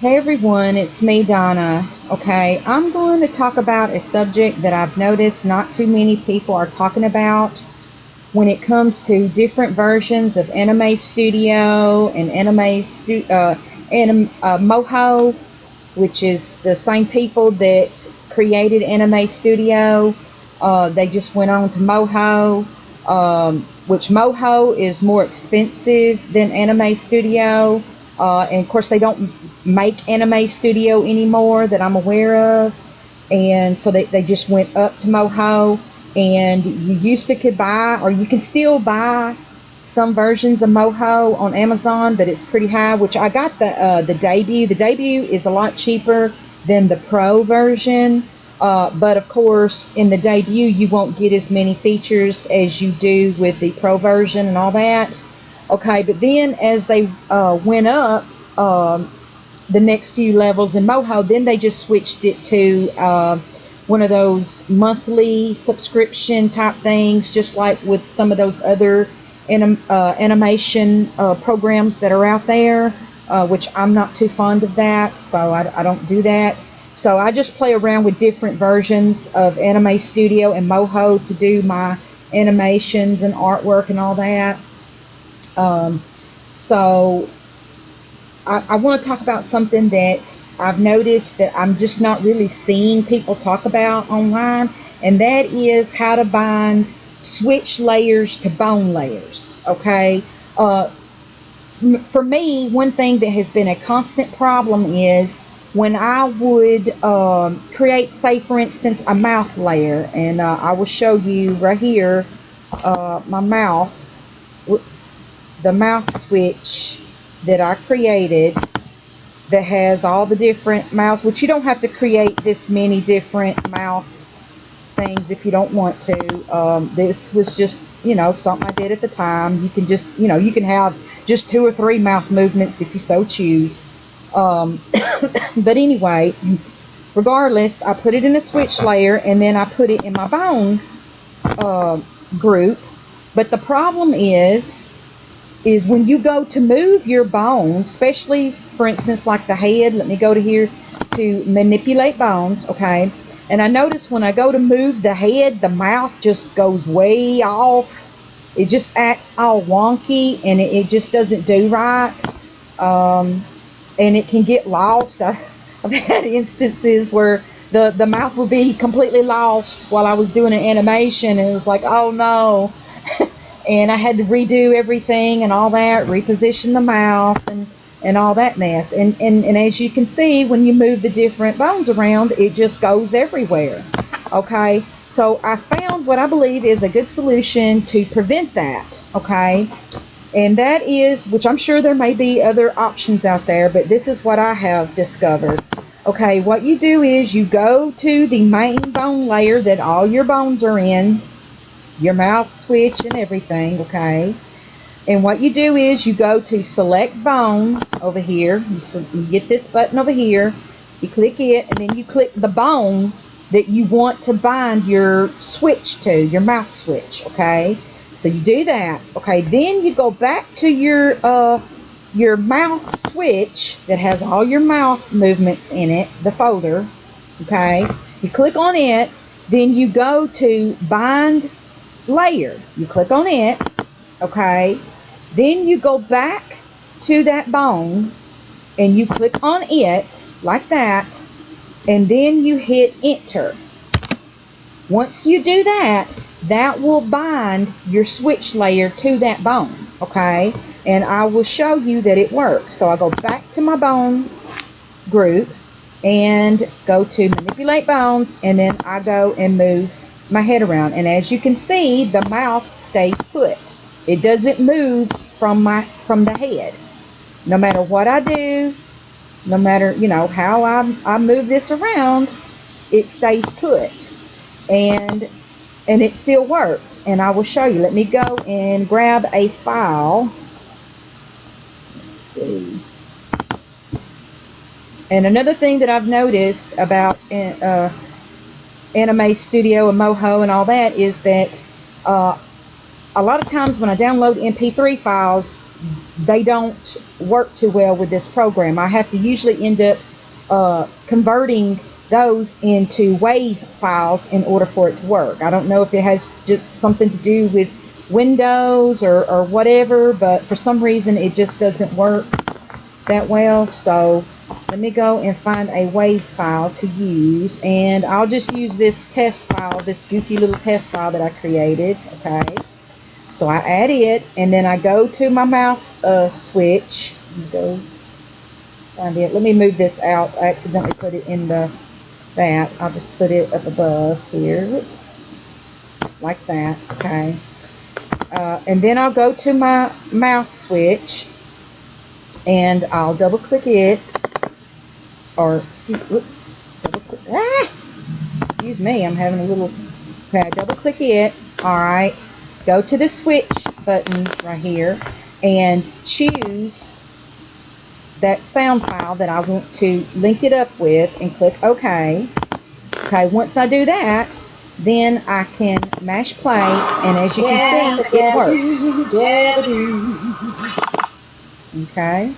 Hey everyone, it's me, Donna. Okay, I'm going to talk about a subject that I've noticed not too many people are talking about when it comes to different versions of Anime Studio and Moho, which is the same people that created Anime Studio. They just went on to Moho, which Moho is more expensive than Anime Studio. And of course, they don't make Anime Studio anymore that I'm aware of. And so they just went up to Moho. And you used to could buy, or you can still buy some versions of Moho on Amazon, but it's pretty high. Which I got the debut. The debut is a lot cheaper than the Pro version, but of course, in the debut, you won't get as many features as you do with the Pro version and all that. Okay, but then as they went up the next few levels in Moho, then they just switched it to one of those monthly subscription type things, just like with some of those other animation programs that are out there, which I'm not too fond of that, so I don't do that. So I just play around with different versions of Anime Studio and Moho to do my animations and artwork and all that. So I want to talk about something that I've noticed that I'm just not really seeing people talk about online, and that is how to bind switch layers to bone layers. Okay, for me, one thing that has been a constant problem is when I would create, say, for instance, a mouth layer, and I will show you right here my mouth. Whoops, the mouth switch that I created that has all the different mouths, which you don't have to create this many different mouth things if you don't want to. This was just, something I did at the time. You can just, you can have just 2 or 3 mouth movements if you so choose. But anyway, regardless, I put it in a switch layer and then I put it in my bone group. But the problem is when you go to move your bones, especially for instance like the head, let me go to here to manipulate bones, okay? And I notice when I go to move the head, the mouth just goes way off. It just acts all wonky and it just doesn't do right. And it can get lost. I've had instances where the mouth would be completely lost while I was doing an animation, and it was like, oh no. And I had to redo everything and all that, reposition the mouth and all that mess. And as you can see, when you move the different bones around, it just goes everywhere. Okay, so I found what I believe is a good solution to prevent that. Okay, and that is, which I'm sure there may be other options out there, but this is what I have discovered. Okay, what you do is you go to the main bone layer that all your bones are in, your mouth switch and everything, okay? And what you do is you go to select bone over here. You get this button over here. You click it, and then you click the bone that you want to bind your switch to, your mouth switch, okay? So you do that, okay? Then you go back to your mouth switch that has all your mouth movements in it, the folder, okay? You click on it, then you go to bind layer. You click on it, okay? Then you go back to that bone and you click on it like that, and then you hit enter. Once you do that, that will bind your switch layer to that bone, okay? And I will show you that it works. So I go back to my bone group and go to manipulate bones, and then I go and move my head around, and as you can see, the mouth stays put. It doesn't move from the head. No matter what I do, no matter how I move this around, it stays put, and it still works. And I will show you. Let me go and grab a file. Let's see. And another thing that I've noticed about Anime Studio and Moho and all that is that a lot of times when I download MP3 files, they don't work too well with this program. I have to usually end up converting those into WAV files in order for it to work. I don't know if it has just something to do with Windows or whatever, but for some reason it just doesn't work that well. So let me go and find a WAV file to use, and I'll just use this test file, this goofy little test file that I created. Okay, so I add it, and then I go to my mouth switch. Go find it. Let me move this out. I accidentally put it in that. I'll just put it up above here. Whoops, like that. Okay, and then I'll go to my mouth switch, and I'll double click it, or excuse me, I'm having a little, okay, double click it. Alright, go to the switch button right here and choose that sound file that I want to link it up with and click OK. Okay, once I do that, then I can mash play, and as you can see, it works. Okay.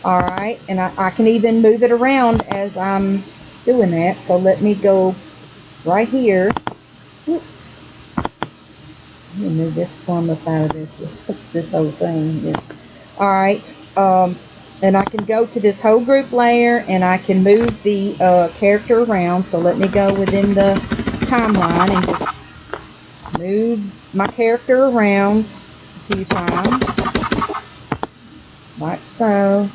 Alright, and I can even move it around as I'm doing that. So let me go right here. Oops. Let me move this plumb up out of this whole thing. Yeah. Alright, and I can go to this whole group layer, and I can move the character around. So let me go within the timeline and just move my character around a few times. Like so.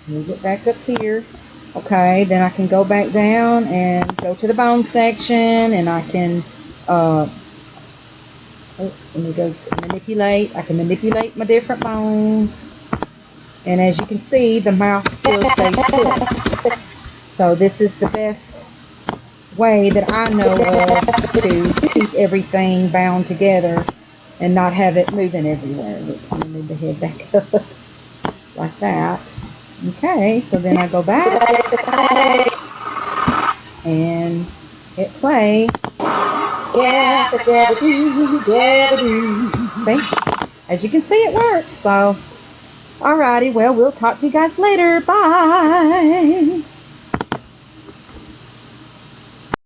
Move it back up here. Okay, then I can go back down and go to the bone section, and I can oops, let me go to manipulate. I can manipulate my different bones, and as you can see, the mouth still stays put. So this is the best way that I know of to keep everything bound together and not have it moving everywhere. Oops, let me move the head back up like that. Okay, so then I go back and hit play. See? As you can see, it works. So, alrighty, well, we'll talk to you guys later. Bye!